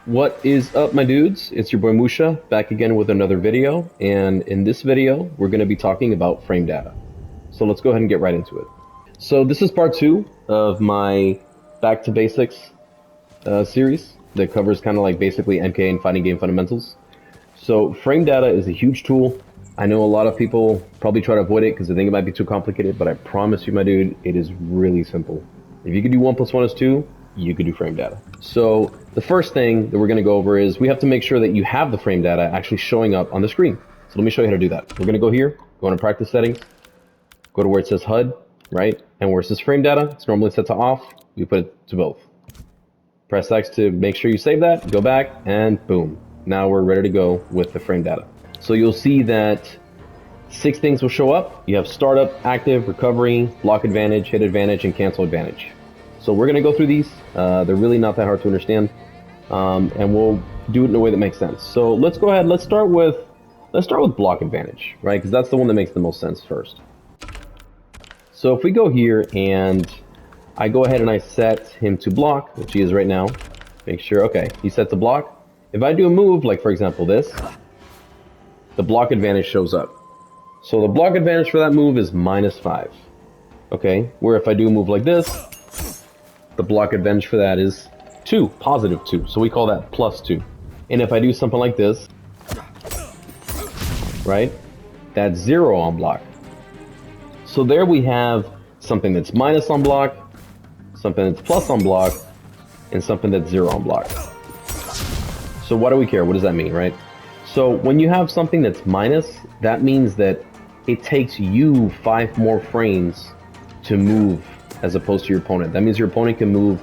What is up, my dudes? It's your boy Musha, back again with another video, and in this video we're going to be talking about frame data. So let's go ahead and get right into it. So this is part 2 of my Back to Basics series that covers kind of like basically MK and fighting game fundamentals. So frame data is a huge tool. I know a lot of people probably try to avoid it because they think it might be too complicated, but I promise you, my dude, it is really simple. If you could do 1 + 1 is 2, you could do frame data. So the first thing that we're going to go over is we have to make sure that you have the frame data actually showing up on the screen. So let me show you how to do that. We're going to go here, go into practice settings, go to where it says HUD, right? And where it says frame data, it's normally set to off. We put it to both. Press X to make sure you save that, go back, and boom. Now we're ready to go with the frame data. So you'll see that 6 things will show up. You have startup, active, recovery, block advantage, hit advantage, and cancel advantage. So we're going to go through these. They're really not that hard to understand, and we'll do it in a way that makes sense. So let's go ahead. Let's start with block advantage, right? Because that's the one that makes the most sense first. So if we go here and I go ahead and I set him to block, which he is right now. Make sure, okay, he's set to block. If I do a move, like for example this, the block advantage shows up. So the block advantage for that move is -5. Okay, where if I do a move like this, the block advantage for that is 2, +2. So we call that +2. And if I do something like this, right, that's 0 on block. So there we have something that's minus on block, something that's plus on block, and something that's 0 on block. So why do we care? What does that mean, right? So when you have something that's minus, that means that it takes you 5 more frames to move as opposed to your opponent. That means your opponent can move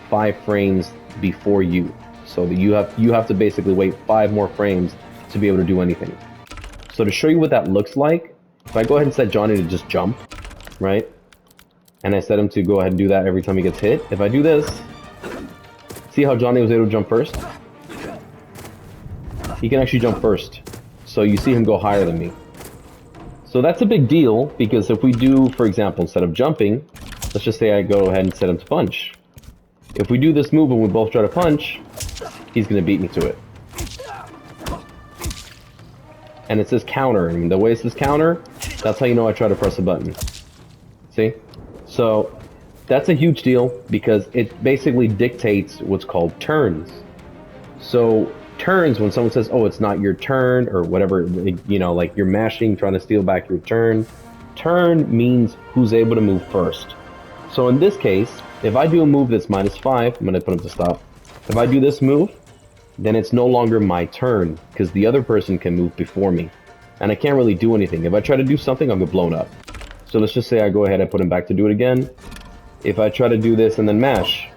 5 frames before you. So that you have to basically wait 5 more frames to be able to do anything. So to show you what that looks like, if I go ahead and set Johnny to just jump, right? And I set him to go ahead and do that every time he gets hit. If I do this, see how Johnny was able to jump first? He can actually jump first. So you see him go higher than me. So that's a big deal because if we do, for example, instead of jumping, let's just say I go ahead and set him to punch. If we do this move and we both try to punch, he's going to beat me to it. And it says counter, and the way it says counter, that's how you know I try to press a button. See? So that's a huge deal because it basically dictates what's called turns. So turns, when someone says, oh, it's not your turn, or whatever, you know, like you're mashing, trying to steal back your turn. Turn means who's able to move first. So in this case, if I do a move that's -5, I'm going to put him to stop. If I do this move, then it's no longer my turn because the other person can move before me. And I can't really do anything. If I try to do something, I'll get blown up. So let's just say I go ahead and put him back to do it again. If I try to do this and then mash,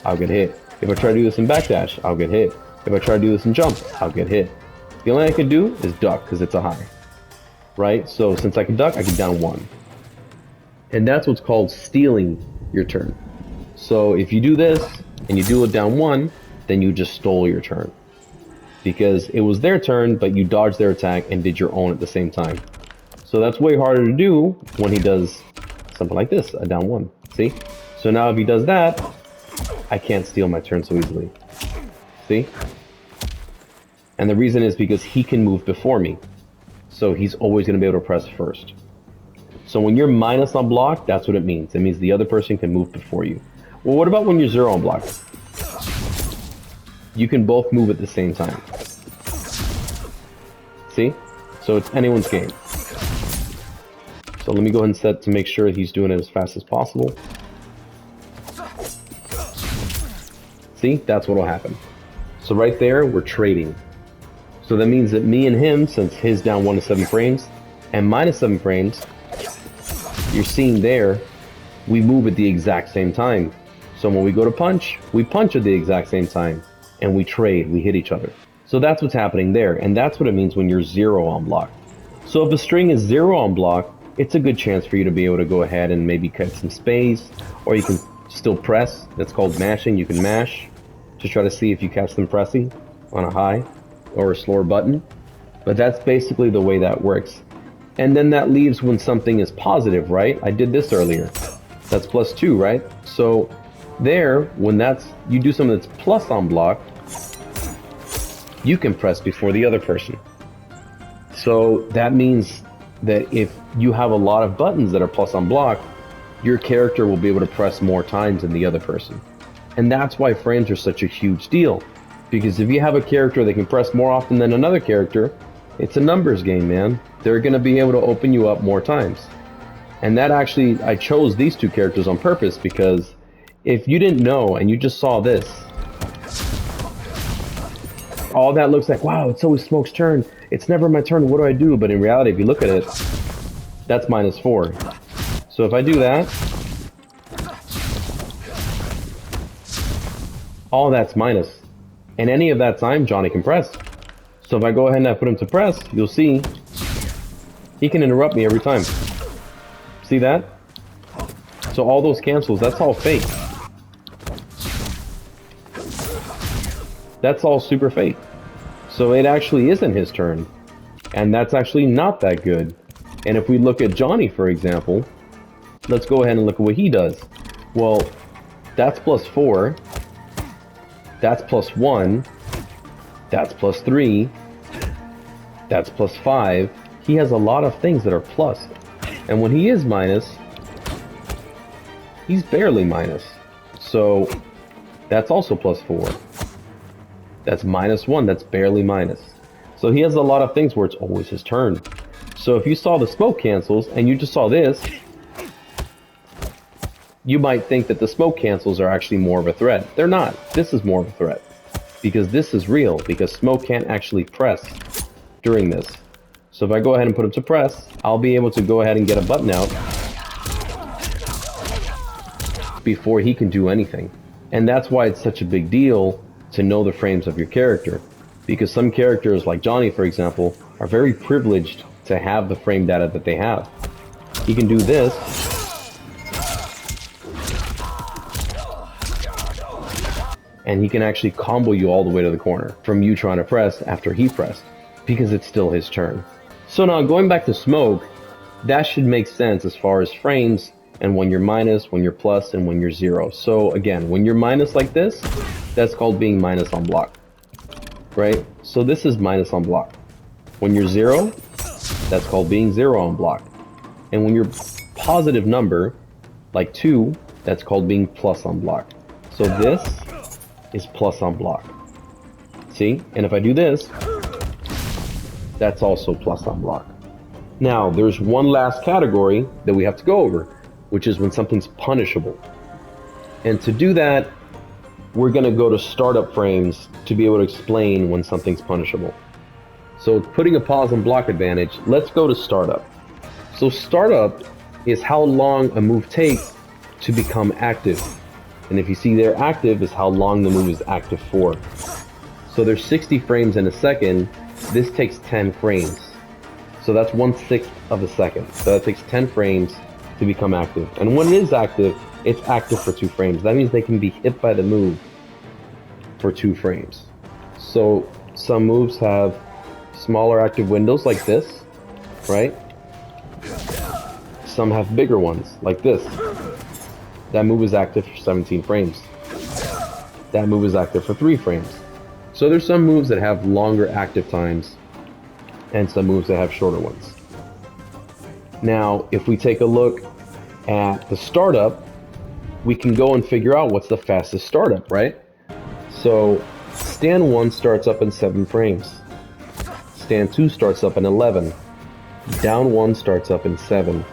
I'll get hit. If I try to do this and backdash, I'll get hit. If I try to do this and jump, I'll get hit. The only thing I can do is duck because it's a high. Right? So since I can duck, I can down 1. And that's what's called stealing your turn. So if you do this and you do it down 1, then you just stole your turn. Because it was their turn, but you dodged their attack and did your own at the same time. So that's way harder to do when he does something like this, a down 1. See? So now if he does that, I can't steal my turn so easily. See? And the reason is because he can move before me. So he's always going to be able to press first. So when you're minus on block, that's what it means. It means the other person can move before you. Well, what about when you're 0 on block? You can both move at the same time. See? So it's anyone's game. So let me go ahead and set to make sure he's doing it as fast as possible. See? That's what will happen. So right there, we're trading. So that means that me and him, since his down 1 to 7 frames, and -7 frames, you're seeing there, we move at the exact same time. So when we go to punch, we punch at the exact same time. And we trade, we hit each other. So that's what's happening there. And that's what it means when you're 0 on block. So if a string is 0 on block, it's a good chance for you to be able to go ahead and maybe cut some space, or you can still press. That's called mashing. You can mash to try to see if you catch them pressing on a high or a slower button. But that's basically the way that works. And then that leaves when something is positive, right? I did this earlier. That's +2, right? So there, when you do something that's plus on block, you can press before the other person. So that means that if you have a lot of buttons that are plus on block, your character will be able to press more times than the other person. And that's why frames are such a huge deal. Because if you have a character that can press more often than another character, it's a numbers game, man. They're going to be able to open you up more times. And that actually, I chose these two characters on purpose because if you didn't know and you just saw this, all that looks like, wow, it's always Smoke's turn. It's never my turn. What do I do? But in reality, if you look at it, that's -4. So if I do that, all that's minus. And any of that time, Johnny can press. So if I go ahead and I put him to press, you'll see he can interrupt me every time. See that? So all those cancels, that's all fake. That's all super fake. So it actually isn't his turn. And that's actually not that good. And if we look at Johnny, for example, let's go ahead and look at what he does. Well, that's +4. That's +1. That's +3. That's +5. He has a lot of things that are plus. And when he is minus, he's barely minus. So that's also +4. That's -1. That's barely minus. So he has a lot of things where it's always his turn. So if you saw the smoke cancels and you just saw this, you might think that the smoke cancels are actually more of a threat. They're not. This is more of a threat. Because this is real. Because smoke can't actually press during this. So if I go ahead and put him to press, I'll be able to go ahead and get a button out before he can do anything. And that's why it's such a big deal to know the frames of your character. Because some characters, like Johnny for example, are very privileged to have the frame data that they have. He can do this. And he can actually combo you all the way to the corner from you trying to press after he pressed. Because it's still his turn. So now going back to smoke, that should make sense as far as frames and when you're minus, when you're plus, and when you're 0. So again, when you're minus like this, that's called being minus on block. Right? So this is minus on block. When you're 0, that's called being 0 on block. And when you're positive number, like 2, that's called being plus on block. So this is plus on block. See? And if I do this, that's also plus on block. Now, there's one last category that we have to go over, which is when something's punishable. And to do that, we're going to go to startup frames to be able to explain when something's punishable. So putting a pause and block advantage, let's go to startup. So startup is how long a move takes to become active. And if you see there, active is how long the move is active for. So there's 60 frames in a second. This takes 10 frames. So that's 1/6 of a second. So that takes 10 frames to become active. And when it is active, it's active for 2 frames. That means they can be hit by the move for 2 frames. So some moves have smaller active windows like this, right? Some have bigger ones like this. That move is active for 17 frames. That move is active for 3 frames. So there's some moves that have longer active times and some moves that have shorter ones. Now, if we take a look at the startup, we can go and figure out what's the fastest startup, right? So stand 1 starts up in 7 frames. Stand 2 starts up in 11. Down 1 starts up in 7.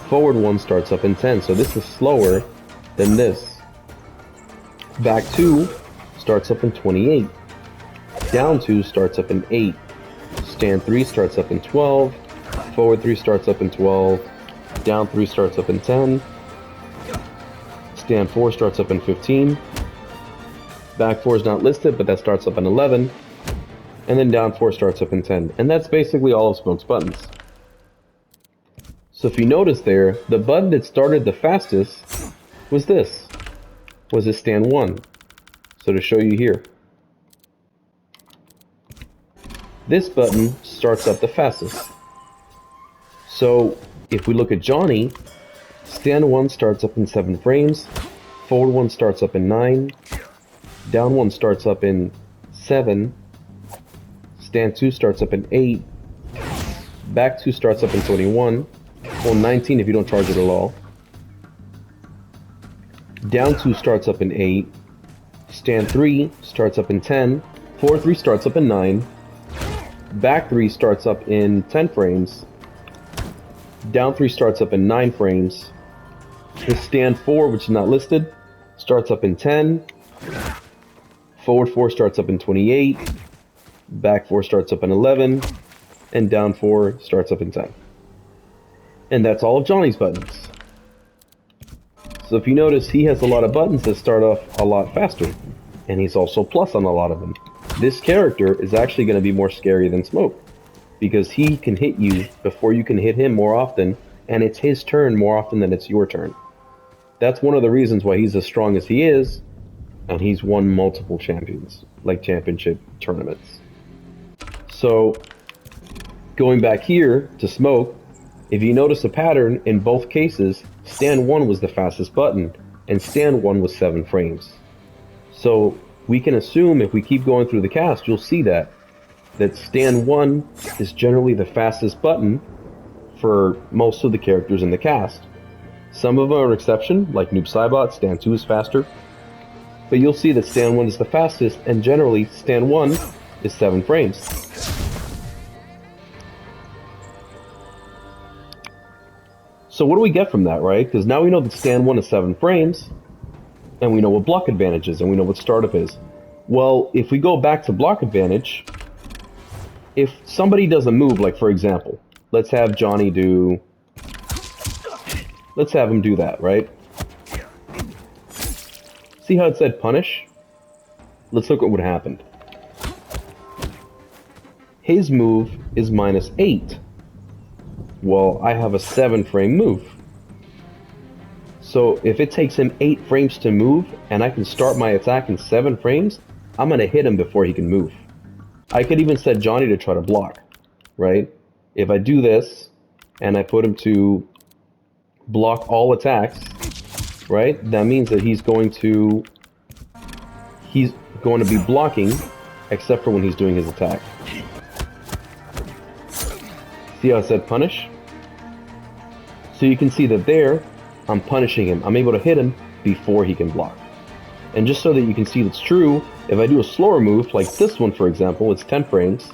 Forward 1 starts up in 10. So this is slower than this. Back 2 starts up in 28. Down 2 starts up in 8. Stand 3 starts up in 12. Forward 3 starts up in 12. Down 3 starts up in 10. Stand 4 starts up in 15. Back 4 is not listed, but that starts up in 11. And then down 4 starts up in 10. And that's basically all of Smoke's buttons. So if you notice there, the button that started the fastest was this. Was this stand 1. So to show you here. This button starts up the fastest. So if we look at Johnny, stand 1 starts up in 7 frames, forward 1 starts up in 9, down 1 starts up in 7, stand 2 starts up in 8, back 2 starts up in 21, well 19 if you don't charge it at all, down 2 starts up in 8, stand 3 starts up in 10, forward 3 starts up in 9, back 3 starts up in 10 frames, down 3 starts up in 9 frames, the stand 4, which is not listed, starts up in 10, forward 4 starts up in 28, back 4 starts up in 11, and down 4 starts up in 10. And that's all of Johnny's buttons. So if you notice, he has a lot of buttons that start off a lot faster, and he's also plus on a lot of them. This character is actually going to be more scary than Smoke, because he can hit you before you can hit him more often, and it's his turn more often than it's your turn. That's one of the reasons why he's as strong as he is, and he's won multiple champions, like championship tournaments. So, going back here to Smoke, if you notice a pattern, in both cases, stand 1 was the fastest button, and stand 1 was 7 frames. So, we can assume if we keep going through the cast, you'll see that stand 1 is generally the fastest button for most of the characters in the cast. Some of them are an exception, like Noob Saibot, stand 2 is faster. But you'll see that stand 1 is the fastest, and generally stand 1 is 7 frames. So what do we get from that, right? Because now we know that stand 1 is 7 frames, and we know what block advantage is, and we know what startup is. Well, if we go back to block advantage, if somebody does a move, like for example, let's have Johnny do... Let's have him do that, right? See how it said punish? Let's look at what happened. His move is -8. Well, I have a 7 frame move. So if it takes him 8 frames to move, and I can start my attack in 7 frames, I'm gonna hit him before he can move. I could even set Johnny to try to block, right? If I do this, and I put him to block all attacks, right? That means that he's going to be blocking, except for when he's doing his attack. See how I said punish? So you can see that there, I'm punishing him. I'm able to hit him before he can block. And just so that you can see that's true, if I do a slower move, like this one for example, it's 10 frames,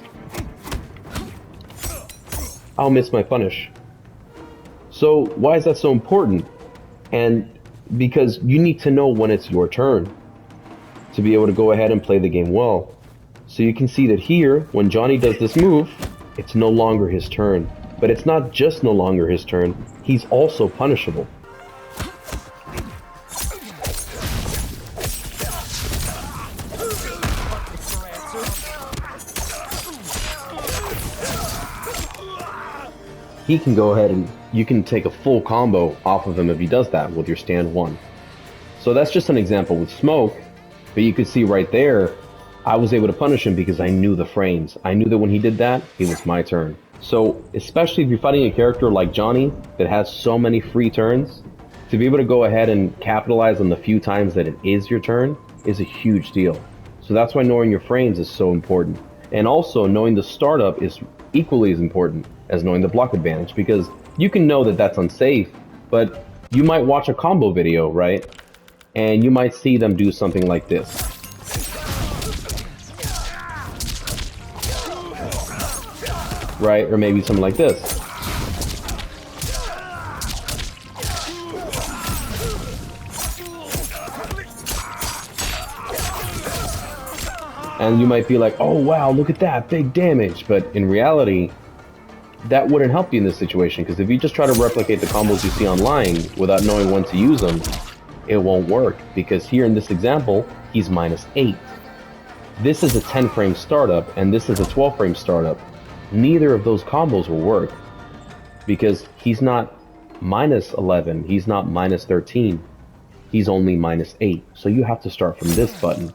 I'll miss my punish. So why is that so important? And because you need to know when it's your turn to be able to go ahead and play the game well. So you can see that here, when Johnny does this move, it's no longer his turn. But it's not just no longer his turn, he's also punishable. He can go ahead and you can take a full combo off of him if he does that with your stand 1. So that's just an example with Smoke, but you could see right there, I was able to punish him because I knew the frames. I knew that when he did that, it was my turn. So especially if you're fighting a character like Johnny that has so many free turns, to be able to go ahead and capitalize on the few times that it is your turn is a huge deal. So that's why knowing your frames is so important. And also knowing the startup is equally as important as knowing the block advantage, because you can know that that's unsafe, but you might watch a combo video, right? And you might see them do something like this. Right? Or maybe something like this. And you might be like, oh wow, look at that, big damage. But in reality, that wouldn't help you in this situation, because if you just try to replicate the combos you see online without knowing when to use them, it won't work. Because here in this example, he's -8. This is a 10 frame startup, and this is a 12 frame startup. Neither of those combos will work, because he's not -11, he's not -13, he's only -8. So you have to start from this button.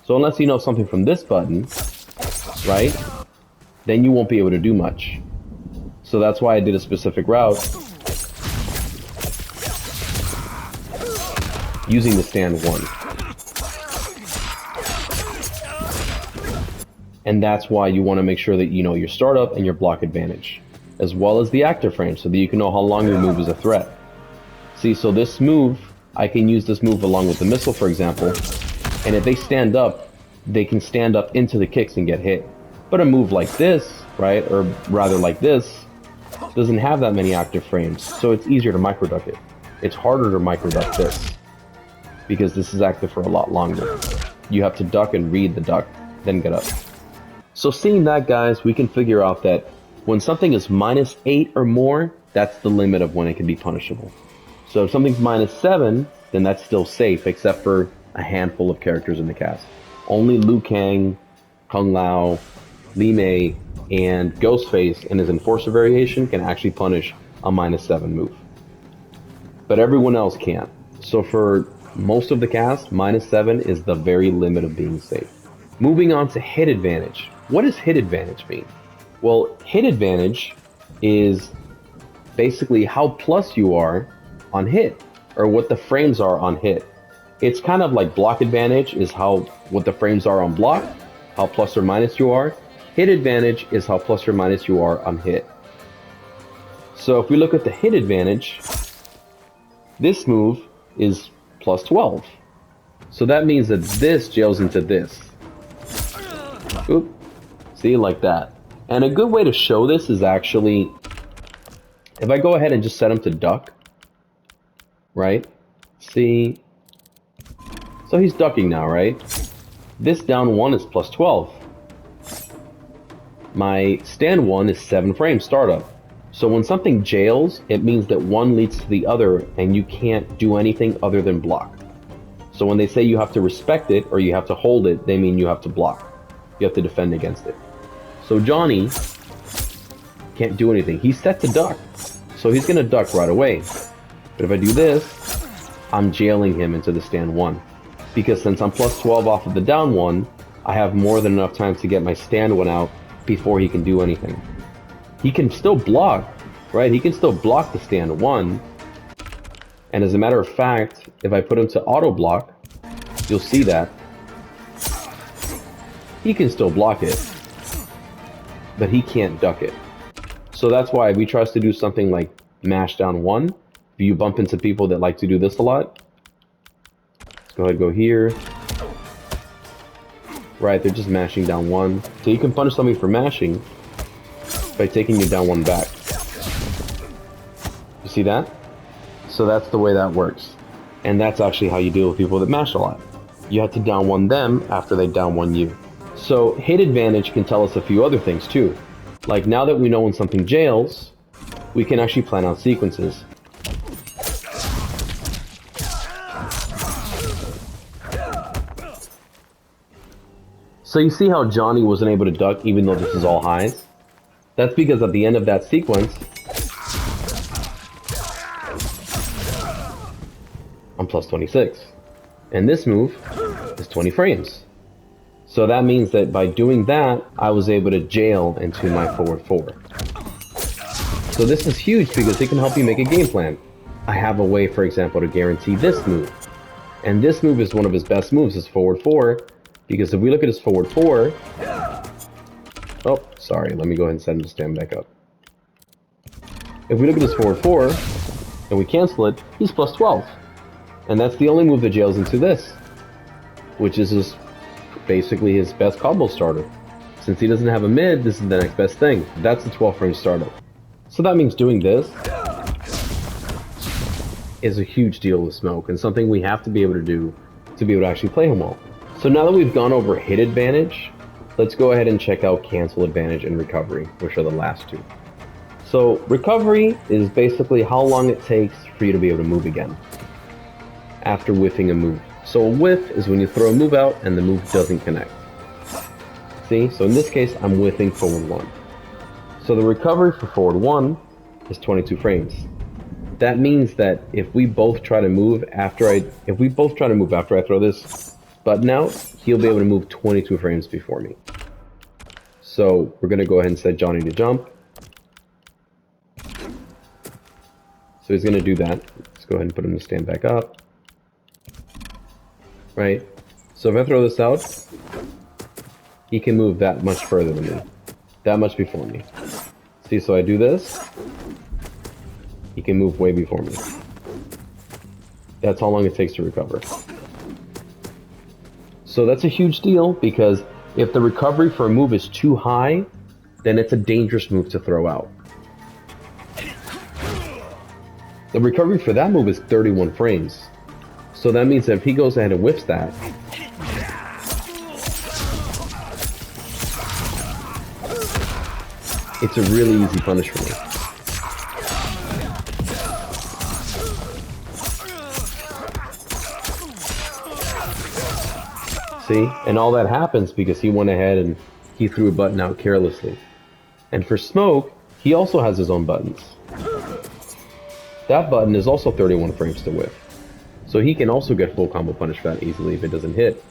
So unless you know something from this button, right, then you won't be able to do much. So that's why I did a specific route using the stand 1. And that's why you want to make sure that you know your startup and your block advantage, as well as the active frame, so that you can know how long your move is a threat. See, so this move, I can use this move along with the missile, for example, and if they stand up, they can stand up into the kicks and get hit. But a move like this, right, or rather like this, doesn't have that many active frames, so it's easier to microduck it. It's harder to microduck this, because this is active for a lot longer. You have to duck and read the duck, then get up. So seeing that, guys, we can figure out that when something is -8 or more, that's the limit of when it can be punishable. So if something's -7, then that's still safe, except for a handful of characters in the cast. Only Liu Kang, Kung Lao, Li Mei, and Ghostface in his Enforcer variation can actually punish a -7 move. But everyone else can't. So for most of the cast, -7 is the very limit of being safe. Moving on to hit advantage. What does hit advantage mean? Well, hit advantage is basically how plus you are on hit, or what the frames are on hit. It's kind of like block advantage is what the frames are on block, how plus or minus you are. Hit advantage is how plus or minus you are on hit. So if we look at the hit advantage, this move is +12. So that means that this jails into this. Oop. See, like that. And a good way to show this is actually, if I go ahead and just set him to duck, right? See, so he's ducking now, right? This down 1 is +12. My stand 1 is 7 frames startup. So when something jails, it means that one leads to the other and you can't do anything other than block. So when they say you have to respect it or you have to hold it, they mean you have to block. You have to defend against it. So Johnny can't do anything. He's set to duck. So he's going to duck right away. But if I do this, I'm jailing him into the stand 1. Because since I'm +12 off of the down 1, I have more than enough time to get my stand 1 out before he can do anything. He can still block, right? He can still block the stand 1. And as a matter of fact, if I put him to auto block, you'll see that he can still block it, but he can't duck it. So that's why if he tries to do something like mash down 1, if you bump into people that like to do this a lot, let's go ahead and go here. Right, they're just mashing down 1. So you can punish something for mashing by taking your down 1 back. You see that? So that's the way that works. And that's actually how you deal with people that mash a lot. You have to down 1 them after they down 1 you. So hit advantage can tell us a few other things too. Like now that we know when something jails, we can actually plan out sequences. So you see how Johnny wasn't able to duck even though this is all highs? That's because at the end of that sequence, I'm +26. And this move is 20 frames. So that means that by doing that, I was able to jail into my forward 4. So this is huge because it can help you make a game plan. I have a way, for example, to guarantee this move. And this move is one of his best moves, is forward 4. Because if we look at his forward 4... Oh, sorry, let me go ahead and set him to stand back up. If we look at his forward 4, and we cancel it, he's +12. And that's the only move that jails into this. Which is basically his best combo starter. Since he doesn't have a mid, this is the next best thing. That's the 12 frame startup. So that means doing this is a huge deal with Smoke, and something we have to be able to do to be able to actually play him well. So now that we've gone over hit advantage, let's go ahead and check out cancel advantage and recovery, which are the last two. So recovery is basically how long it takes for you to be able to move again after whiffing a move. So a whiff is when you throw a move out and the move doesn't connect. See, so in this case, I'm whiffing forward 1. So the recovery for forward 1 is 22 frames. That means that if we both try to move after I throw this button out, he'll be able to move 22 frames before me. So we're gonna go ahead and set Johnny to jump. So he's gonna do that. Let's go ahead and put him to stand back up. Right? So if I throw this out, he can move that much further than me. That much before me. See, so I do this, he can move way before me. That's how long it takes to recover. So that's a huge deal, because if the recovery for a move is too high, then it's a dangerous move to throw out. The recovery for that move is 31 frames. So that means that if he goes ahead and whips that, it's a really easy punish for me. See? And all that happens because he went ahead and he threw a button out carelessly. And for Smoke, he also has his own buttons. That button is also 31 frames to whip. So he can also get full combo punish that easily if it doesn't hit.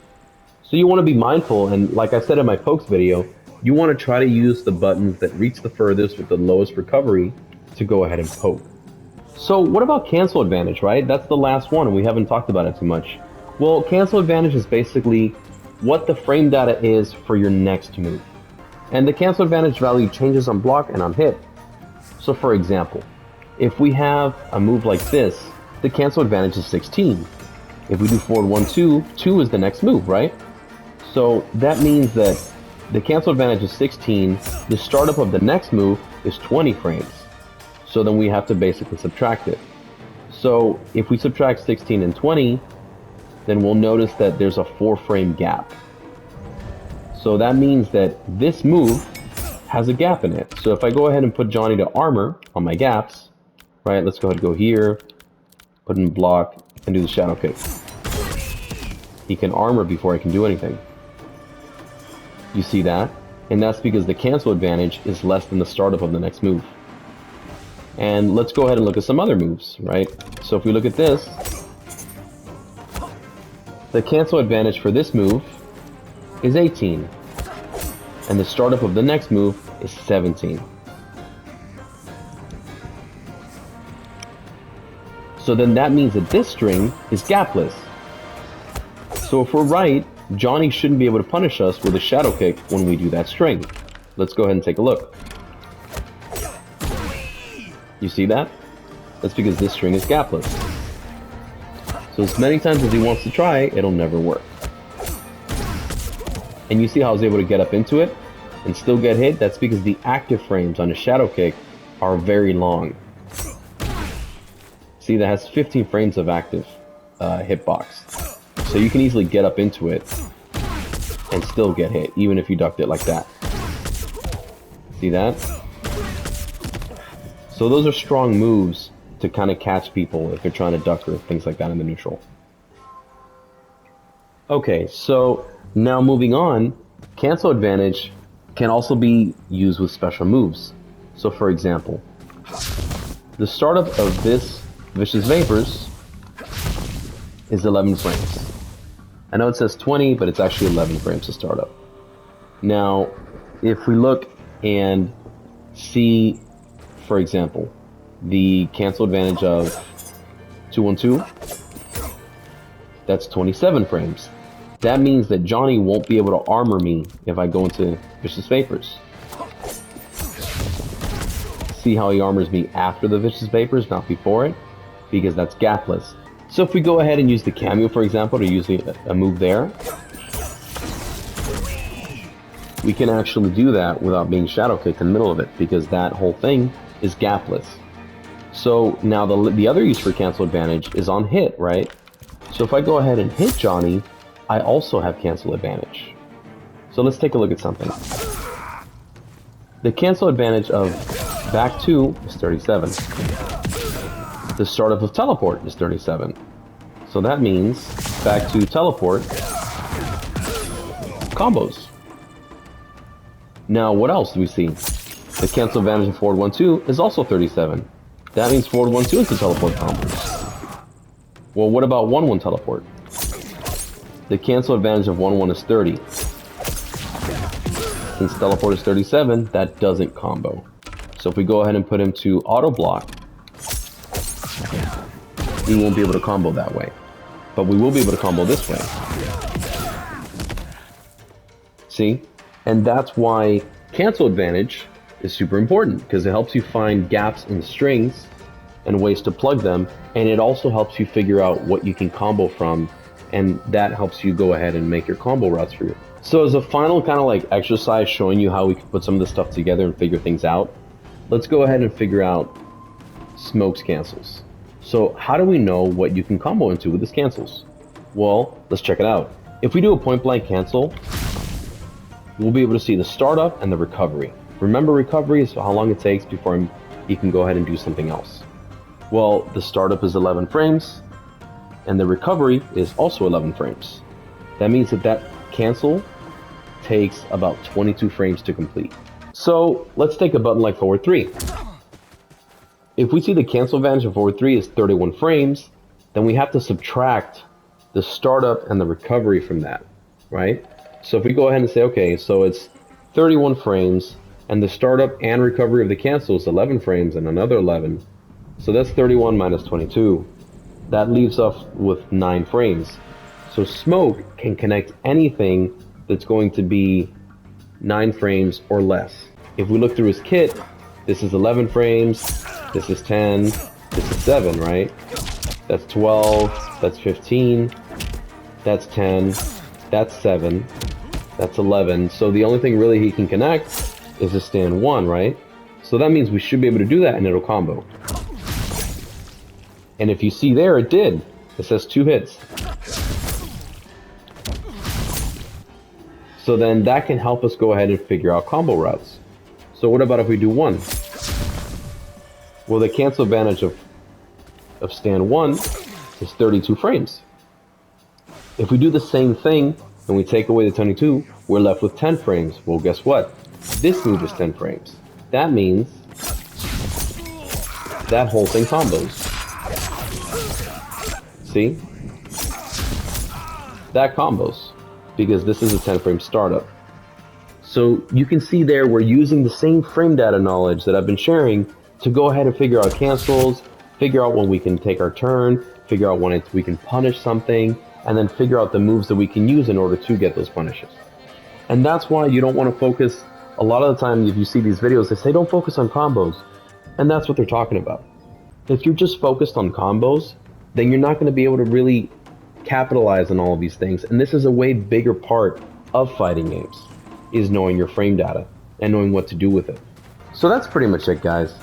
So you want to be mindful, and like I said in my pokes video, you want to try to use the buttons that reach the furthest with the lowest recovery to go ahead and poke. So what about cancel advantage, right? That's the last one and we haven't talked about it too much. Well, cancel advantage is basically what the frame data is for your next move. And the cancel advantage value changes on block and on hit. So for example, if we have a move like this, the cancel advantage is 16. If we do forward 1, 2, 2 is the next move, right? So that means that the cancel advantage is 16, the startup of the next move is 20 frames. So then we have to basically subtract it. So if we subtract 16 and 20, then we'll notice that there's a 4-frame gap. So that means that this move has a gap in it. So if I go ahead and put Johnny to armor on my gaps, right, let's go ahead and go here, put in block, and do the shadow kick. He can armor before I can do anything. You see that? And that's because the cancel advantage is less than the startup of the next move. And let's go ahead and look at some other moves, right? So if we look at this, the cancel advantage for this move is 18. And the startup of the next move is 17. So then that means that this string is gapless. So if we're right, Johnny shouldn't be able to punish us with a shadow kick when we do that string. Let's go ahead and take a look. You see that? That's because this string is gapless. So as many times as he wants to try, it'll never work. And you see how I was able to get up into it and still get hit? That's because the active frames on a shadow kick are very long. See, that has 15 frames of active hitbox. So you can easily get up into it and still get hit, even if you ducked it like that. See that? So those are strong moves to kind of catch people if they're trying to duck or things like that in the neutral. Okay, so now moving on, cancel advantage can also be used with special moves. So for example, the startup of this Vicious Vapors is 11 frames. I know it says 20, but it's actually 11 frames to start up. Now, if we look and see, for example, the cancel advantage of 212, that's 27 frames. That means that Johnny won't be able to armor me if I go into Vicious Vapors. See how he armors me after the Vicious Vapors, not before it? Because that's gapless. So if we go ahead and use the cameo, for example, to use a move there, we can actually do that without being shadow kicked in the middle of it, because that whole thing is gapless. So now the other use for cancel advantage is on hit, right? So if I go ahead and hit Johnny, I also have cancel advantage. So let's take a look at something. The cancel advantage of back 2 is 37. The startup of teleport is 37. So that means back to teleport combos. Now what else do we see? The cancel advantage of forward 1, 2 is also 37. That means forward 1, 2 is the teleport combos. Well, what about 1, 1 teleport? The cancel advantage of 1, 1 is 30. Since teleport is 37, that doesn't combo. So if we go ahead and put him to auto block, we won't be able to combo that way. But we will be able to combo this way. See? And that's why cancel advantage is super important, because it helps you find gaps in strings and ways to plug them, and it also helps you figure out what you can combo from, and that helps you go ahead and make your combo routes for you. So as a final kind of like exercise showing you how we can put some of this stuff together and figure things out, let's go ahead and figure out Smoke's cancels. So how do we know what you can combo into with his cancels? Well, let's check it out. If we do a point blank cancel, we'll be able to see the startup and the recovery. Remember, recovery is how long it takes before he can go ahead and do something else. Well, the startup is 11 frames, and the recovery is also 11 frames. That means that cancel takes about 22 frames to complete. So let's take a button like forward 3. If we see the cancel advantage of forward 3 is 31 frames, then we have to subtract the startup and the recovery from that, right? So if we go ahead and say, okay, so it's 31 frames, and the startup and recovery of the cancel is 11 frames and another 11. So that's 31 minus 22. That leaves us with 9 frames. So Smoke can connect anything that's going to be 9 frames or less. If we look through his kit, this is 11 frames, this is 10, this is 7, right? That's 12, that's 15, that's 10, that's 7, that's 11. So the only thing really he can connect is a stand 1, right? So that means we should be able to do that and it'll combo. And if you see there, it did. It says 2 hits. So then that can help us go ahead and figure out combo routes. So what about if we do 1? Well, the cancel advantage of stand 1 is 32 frames. If we do the same thing and we take away the 22, we're left with 10 frames. Well, guess what? This move is 10 frames. That means that whole thing combos. See? That combos, because this is a 10 frame startup. So you can see there we're using the same frame data knowledge that I've been sharing to go ahead and figure out cancels, figure out when we can take our turn, figure out when we can punish something, and then figure out the moves that we can use in order to get those punishes. And that's why you don't want to focus. A lot of the time if you see these videos, they say don't focus on combos, and that's what they're talking about. If you're just focused on combos, then you're not going to be able to really capitalize on all of these things. And this is a way bigger part of fighting games, is knowing your frame data and knowing what to do with it. So that's pretty much it, guys.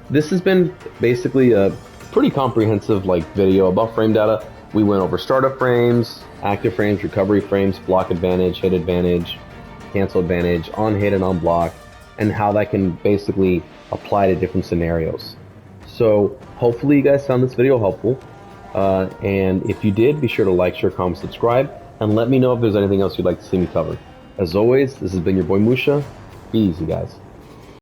This has been basically a pretty comprehensive video about frame data. We went over startup frames, active frames, recovery frames, block advantage, hit advantage, cancel advantage, on hit and on block, and how that can basically apply to different scenarios. So hopefully you guys found this video helpful. And if you did, be sure to like, share, comment, subscribe, and let me know if there's anything else you'd like to see me cover. As always, this has been your boy Musha. Be easy, guys.